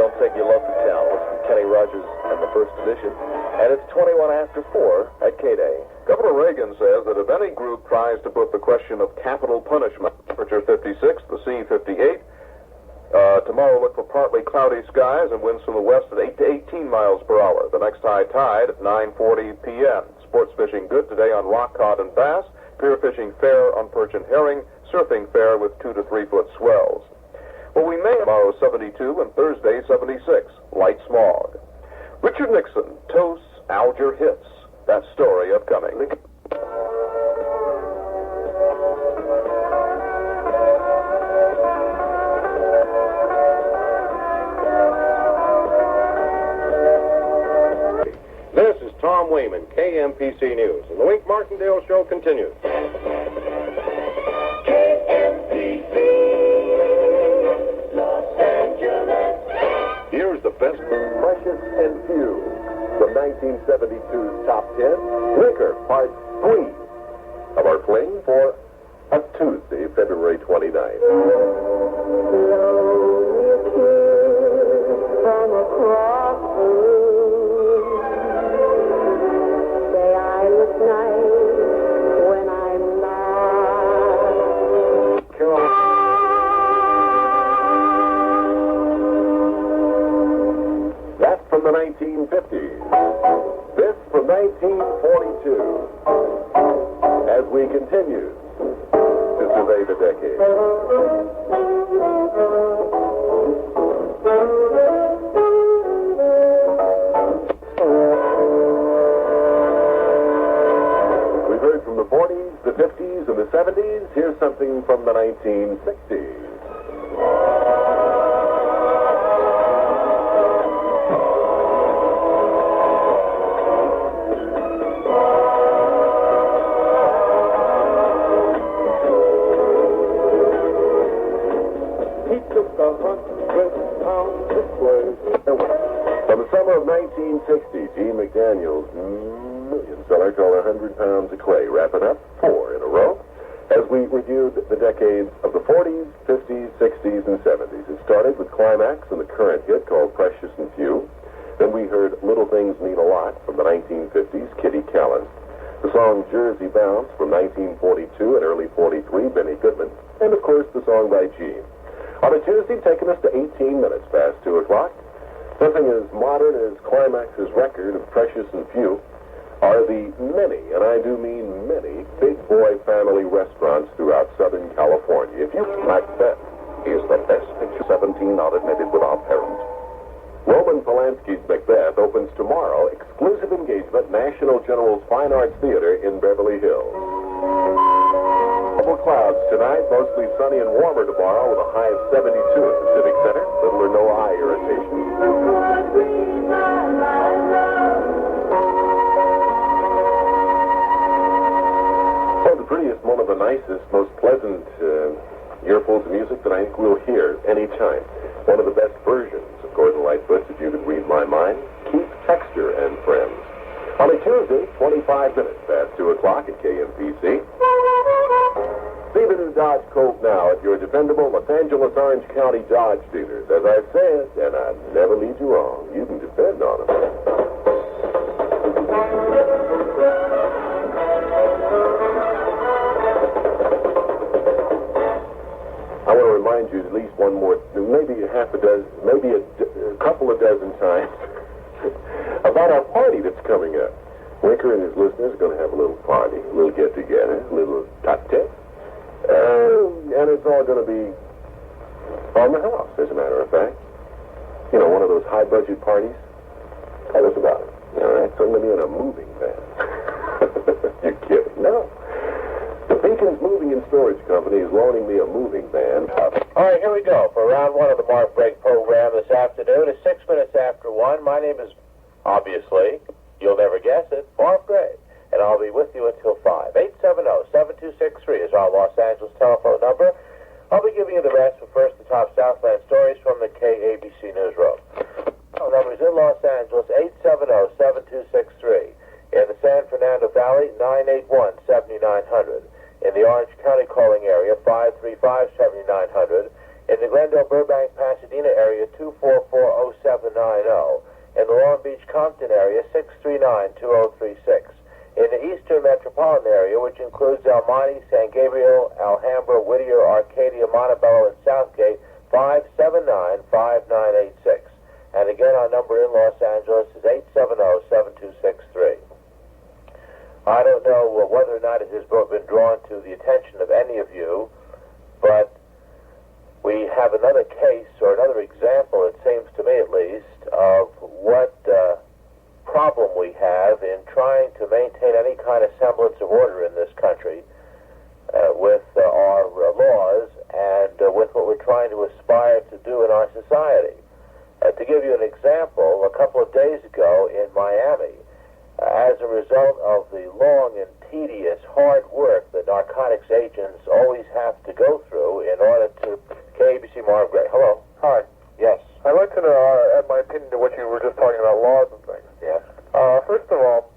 Don't Think You Love to Tell. It's from Kenny Rogers and the first edition. And it's 21 after 4 at K-Day. Governor Reagan says that if any group tries to put the question of capital punishment, temperature 56, the sea 58, tomorrow look for partly cloudy skies and winds from the west at 8 to 18 miles per hour. The next high tide at 9:40 p.m. Sports fishing good today on rock cod and bass. Pier fishing fair on perch and herring. Surfing fair with 2 to 3 foot swells. Well, we may tomorrow 72 and Thursday 76. Light smog. Richard Nixon toasts Alger hits. That story upcoming. This is Tom Wayman, KMPC News, and the Wink Martindale Show continues. KMPC, Los Angeles. Here's the best. Precious and Few from 1972's Top 10. Liquor, Part 3 of our fling for a Tuesday, February 29th. From across the room, say I look nice when I'm not. Carol. That from the 1950s. This from 1942. As we continue to survey the decade. We've heard from the 40s, the 50s, and the 70s. Here's something from the 1960s. From the summer of 1960, Gene McDaniel's million seller called 100 Pounds of Clay, wrapping up 4 in a row as we reviewed the decades of the 40s, 50s, 60s, and 70s. It started with Climax and the current hit called Precious and Few. Then we heard Little Things Mean a Lot from the 1950s, Kitty Callan. The song Jersey Bounce from 1942 and early 43, Benny Goodman. And of course the song by Gene. On a Tuesday, taking us to 18 minutes past 2 o'clock. Something as modern as Climax's record of Precious and Few are the many, and I do mean many, big boy family restaurants throughout Southern California. If you Macbeth is the best picture, 17 not admitted without parents. Roman Polanski's Macbeth opens tomorrow, exclusive engagement, National General's Fine Arts Theater in Beverly Hills. Couple clouds tonight, mostly sunny and warmer tomorrow with a high of 72 at the Civic Center. Little or no eye irritation. One of the prettiest, one of the nicest, most pleasant earfuls of music that I think we'll hear anytime. One of the best versions of Gordon Lightfoot's If You Could Read My Mind, Keith Texter and Friends. On a Tuesday, 25 minutes past 2 o'clock at KMPC. Stephen in Dodge Cove now at your dependable Los Angeles Orange County Dodge dealers. As I've said, and I never lead you wrong, you can depend on them. I want to remind you at least one more, maybe half a dozen, maybe a couple of dozen times about our party that's coming up. Winker and his listeners are going to have a little party, a little get-together, a little tete. And it's all going to be on the house, as a matter of fact. You know, one of those high-budget parties. Tell us about it. All right, so I'm going to be in a moving van. You're kidding. No. The Beacons Moving and Storage Company is loaning me a moving van. All right, here we go for round one of the Mark Break program this afternoon. It's 6 minutes after 1. My name is, obviously, you'll never guess it, Mark Gray. And I'll be with you until 5. 870-7263 is our Los Angeles telephone number. I'll be giving you the rest, but first the top Southland stories from the KABC Newsroom. Our number is in Los Angeles, 870-7263. In the San Fernando Valley, 981-7900. In the Orange County calling area, 535-7900. In the Glendale, Burbank, Pasadena area, 244-07. 5790. In the Long Beach Compton area, 639-2036. In the Eastern Metropolitan area, which includes El Monte, San Gabriel, Alhambra, Whittier, Arcadia, Montebello, and Southgate, 579-5986. And again, our number in Los Angeles is 870-7263. I don't know whether or not it has been drawn to the attention of any of you, but we have another case, or another example, it seems to me at least, of what problem we have in trying to maintain any kind of semblance of order in this country with our laws and with what we're trying to aspire to do in our society. To give you an example, a couple of days ago in Miami, as a result of the long and tedious hard work that narcotics agents always have to go through in order to... KABC Marv Gray. Hello. Hi. Yes. I'd like to add my opinion to what you were just talking about, laws and things. Yes. First of all,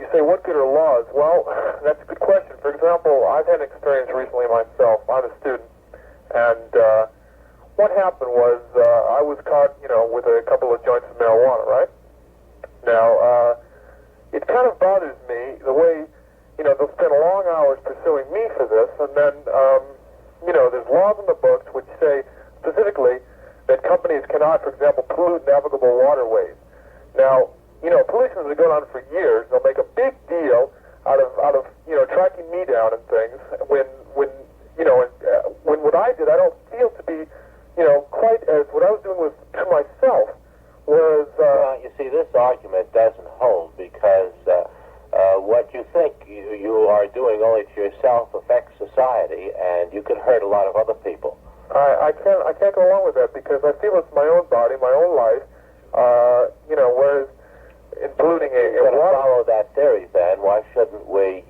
you say, what good are laws? Well, that's a good question. For example, I've had an experience recently myself. I'm a student, and what happened was I was caught, with a couple of joints of marijuana, right? Now, it kind of bothers me the way, they'll spend long hours pursuing me for this, and then, there's laws in the books which say specifically that companies cannot, for example, pollute navigable waterways. Now, pollution has been going on for years. They'll make a big deal out of tracking me down and things. When what I did, I don't feel to be, quite as what I was doing was to myself. Whereas, you see, this argument doesn't hold because what you think you are doing only to yourself affects society, and you could hurt a lot of other people. I can't go along with that because I feel it's my own body, my own life. Whereas in polluting a water... follow that theory, then why shouldn't we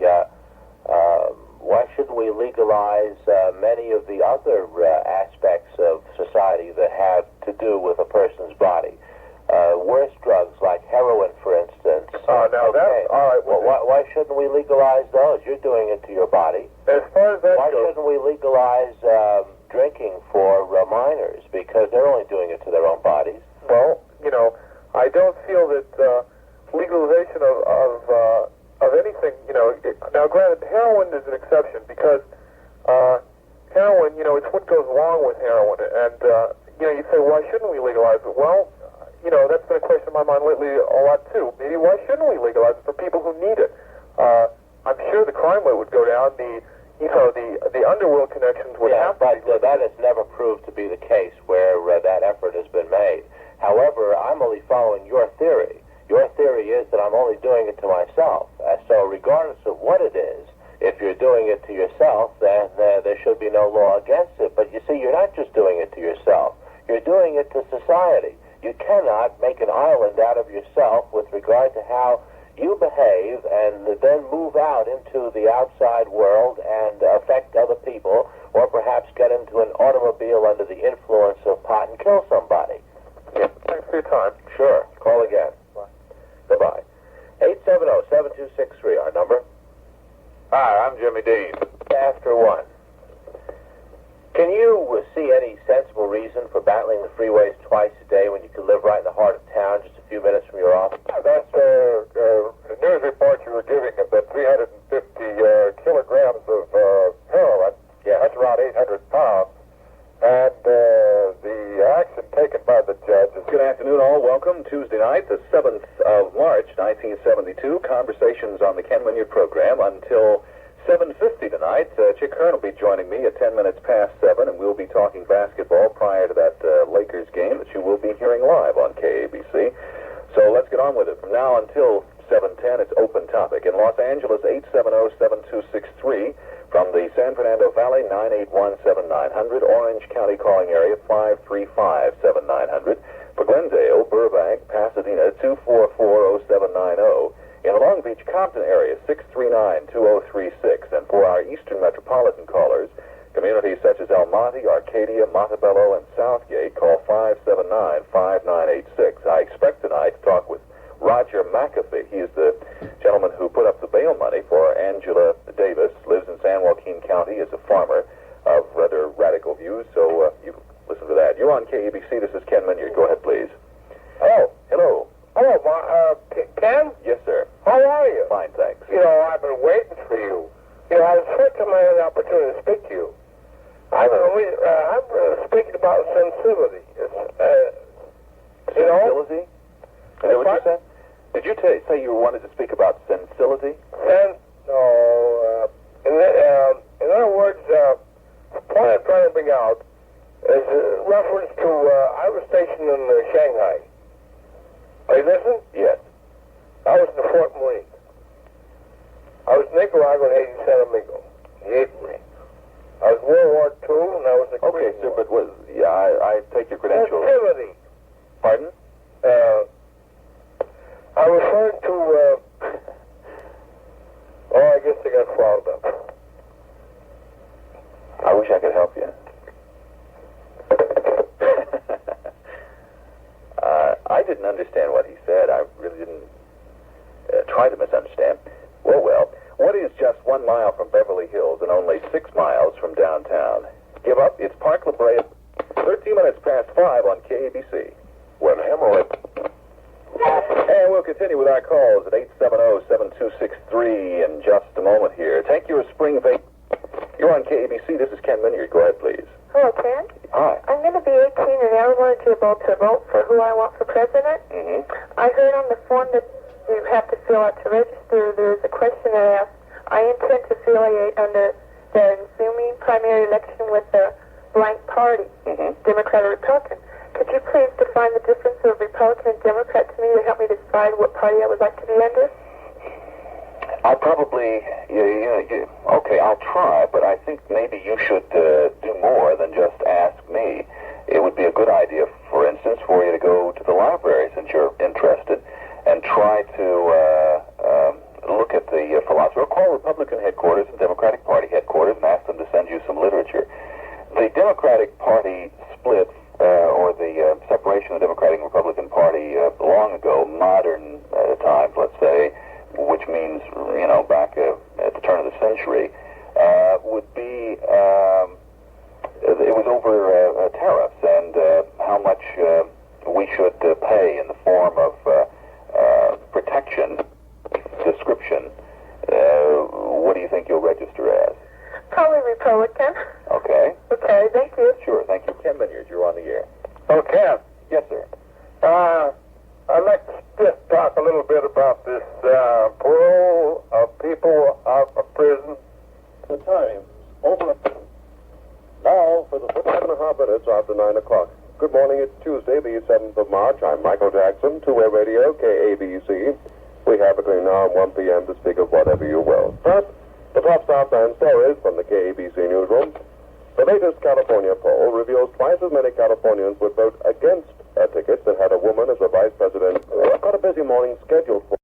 legalize many of the other aspects of society that have to do with a person's body? Worse drugs like heroin, for instance. That's all right. Well, why shouldn't we legalize those? You're doing it to your body. As far as that why goes, shouldn't we legalize drinking for minors? Because they're only doing it to their own bodies. Well, I don't feel that legalization of anything, now granted, heroin is an exception because heroin, it's what goes along with heroin. And, you say, why shouldn't we legalize it? Well, that's been a question in my mind lately a lot too. Maybe why shouldn't we legalize it for people who need it? I'm sure the crime rate would go down, the underworld connections would happen. But that has never proved to be the case where that effort has been made. However, I'm only following your theory. Your theory is that I'm only doing it to myself. So regardless of what it is, if you're doing it to yourself, then there should be no law against it. But you see, you're not just doing it to yourself. You're doing it to society. You cannot make an island out of yourself with regard to how you behave and then move out into the outside world and affect other people, or perhaps get into an automobile under the influence of pot and kill somebody. Yeah. Thanks for your time. Sure. Call again. Bye. Goodbye. 870-7263, our number. Hi, I'm Jimmy Dean. After 1. Can you see any sensible reason for battling the freeways twice a day when you could live right in the heart of town, just a few minutes from your office? That's the news report you were giving of the 350 kilograms of heroin. Yeah. That's around 800 pounds. And the action taken by the judge is... Good afternoon, all. Welcome. Tuesday night, the 7th of March, 1972. Conversations on the Ken Minyard program until 7:50 tonight. Chick Hearn will be joining me at 10 minutes past 7, and we'll be talking basketball prior to that Lakers game that you will be hearing live on KABC. So let's get on with it. From now until 7:10, it's open topic. In Los Angeles, 870-7263. From the San Fernando Valley, 981-7900. Orange County calling area, 535-7900. For Glendale, Burbank, Pasadena, 244-0790. In the Long Beach Compton area, 639-2036. And for our eastern metropolitan callers, communities such as El Monte, Arcadia, Montebello, and Southgate, call 579-5986. I expect tonight to talk with Roger McAfee. He is the gentleman who put up the bail money for Angela Davis, lives in San Joaquin County, is a farmer of rather radical views, so you listen to that. You're on KABC. This is Ken Minyard. Go ahead, please. Oh, Hello. hello, Ken? Yes, sir. How are you? Fine, thanks. You know, I've been waiting for you. You know, it's the first time I had an opportunity to speak to you. I'm speaking about sensibility. You know? Sensibility? Is that what you said? Did you say you wanted to speak about sensibility? In other words, the point I'm trying to bring out is a reference to, I was stationed in Shanghai. Are you listening? Yes. I was in the 4th Marine. I was in Nicaragua in Haiti, San Amigo, the 8th Marine. I was in World War II, and I was in the Okay, sir, but I take your credentials. Sensibility. Pardon? I'm referring to, I guess I got fouled up. I wish I could help you. I didn't understand what he said. I really didn't try to misunderstand. Well, what is just 1 mile from Beverly Hills and only 6 miles from downtown? Give up. It's Park La Brea. 13 minutes past 5 on KABC. When hemorrhoid. And we'll continue with our calls at 870-7263 in just a moment here. Take your spring vacation. You're on KABC. This is Ken Minyard. Go ahead, please. Hello, Ken. Hi. I'm going to be 18 and I wanted to vote for who I want for president. Mm-hmm. I heard on the form that you have to fill out to register. There's a question that asks, I intend to affiliate under the ensuing primary election with the blank party, Democrat or Republican. Could you please define the difference of Republican and Democrat to me to help me decide what party I would like to be under? I'll probably, okay, I'll try, but I think maybe you should do more than just ask me. It would be a good idea, for instance, for you to go to the library, since you're interested, and try to look at the philosophy, or call Republican headquarters and Democratic Party headquarters and ask them to send you some literature. The Democratic Party split, or the separation of the Democratic and Republican Party long ago, modern times, let's say, which means, back at the turn of the century, would be, it was over tariffs and how much we should pay in the form of protection description. What do you think you'll register as? Probably Republican. Okay. Okay, thank you. Sure, thank you. Ken Minyard, you're on the air. Oh, Ken. Yes, sir. I'd like to just talk a little bit about this parole of people out of prison. The time. Over. Now for the 5.5 minutes after 9 o'clock. Good morning. It's Tuesday, the 7th of March. I'm Michael Jackson, Two-Way Radio, KABC. We have between now and 1 p.m. to speak of whatever you will. First, the top Southland stories from the KABC newsroom. The latest California poll reveals twice as many Californians would vote against a ticket that had a woman as a vice president. I've got a busy morning scheduled for